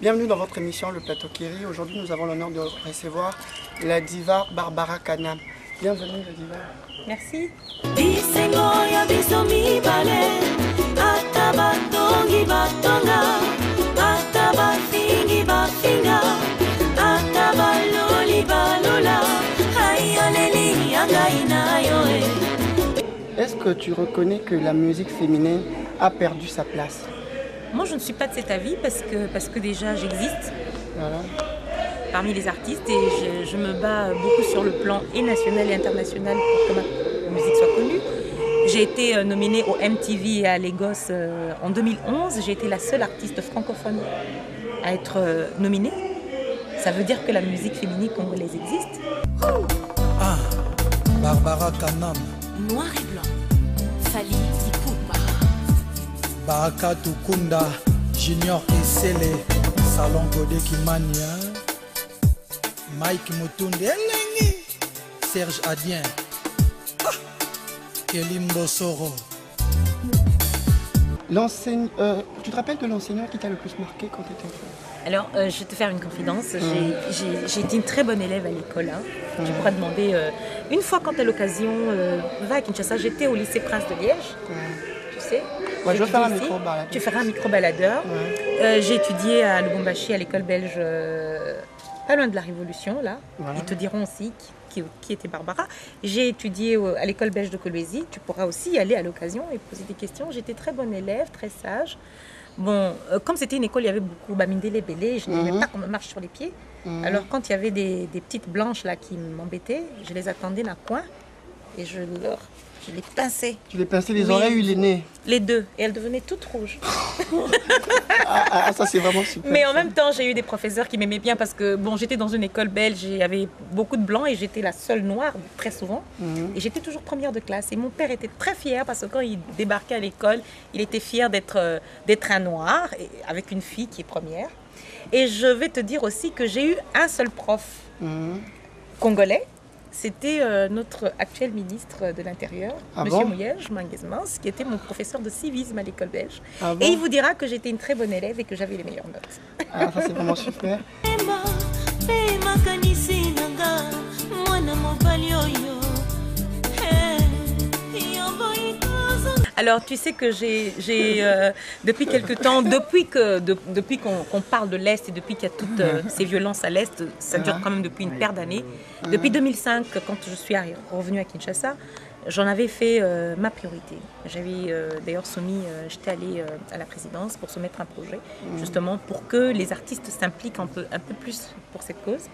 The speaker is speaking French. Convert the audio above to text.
Bienvenue dans votre émission Le Plateau Kiri. Aujourd'hui, nous avons l'honneur de recevoir la diva Barbara Kanam. Bienvenue, la diva. Merci. Est-ce que tu reconnais que la musique féminine a perdu sa place? Moi, je ne suis pas de cet avis parce que déjà, j'existe Voilà. parmi les artistes et je me bats beaucoup sur le plan et national et international pour que ma musique soit connue. J'ai été nominée au MTV à Lagos en 2011. J'ai été la seule artiste francophone à être nominée. Ça veut dire que la musique féminine congolaise existe. Ah, Barbara Kanam. Noir et blanc, Fali Ipupa. Baraka Tukunda, Junior Esele, Salon Godé Kimania, Mike Mutunde Elengi, Serge Adien, Kelimbo Soro. Tu te rappelles de l'enseignant qui t'a le plus marqué quand tu étais enfant? Alors, je vais te faire une confidence. J'ai été une très bonne élève à l'école. Hein. Tu pourras demander, une fois quand tu as l'occasion, va à Kinshasa, j'étais au lycée Prince de Liège, tu sais. Ouais, je vais faire un Ici. micro-baladeur. Tu feras un micro-baladeur. J'ai étudié à Lubumbashi, à l'école belge, pas loin de la Révolution, là. Voilà. Ils te diront aussi qui était Barbara. J'ai étudié à l'école belge de Kolwezi. Tu pourras aussi y aller à l'occasion et poser des questions. J'étais très bonne élève, très sage. Bon, comme c'était une école, il y avait beaucoup Bamindele Bélé, je n'aimais pas qu'on me marche sur les pieds. Alors quand il y avait des petites blanches là qui m'embêtaient, je les attendais d'un coin et je les pinçais. Tu les pinçais les Oui. oreilles ou les nez? Les deux. Et elles devenaient toutes rouges. Ça c'est vraiment super. Mais en même temps, j'ai eu des professeurs qui m'aimaient bien parce que bon, j'étais dans une école belge, il y avait beaucoup de blancs et j'étais la seule noire très souvent. Et j'étais toujours première de classe. Et mon père était très fier parce que quand il débarquait à l'école, il était fier d'être un noir et avec une fille qui est première. Et je vais te dire aussi que j'ai eu un seul prof congolais. C'était notre actuel ministre de l'Intérieur, Ah M. bon? Mouyej Manguesmans, qui était mon professeur de civisme à l'école belge. Ah bon? Et il vous dira que j'étais une très bonne élève et que j'avais les meilleures notes. Ah, ça c'est vraiment super. Alors tu sais que j'ai depuis quelque temps, depuis qu'on parle de l'Est et depuis qu'il y a toutes ces violences à l'Est, ça dure quand même depuis une paire d'années. Depuis 2005, quand je suis revenue à Kinshasa, j'en avais fait ma priorité. J'avais d'ailleurs soumis, j'étais allée à la présidence pour soumettre un projet, justement pour que les artistes s'impliquent un peu plus pour cette cause.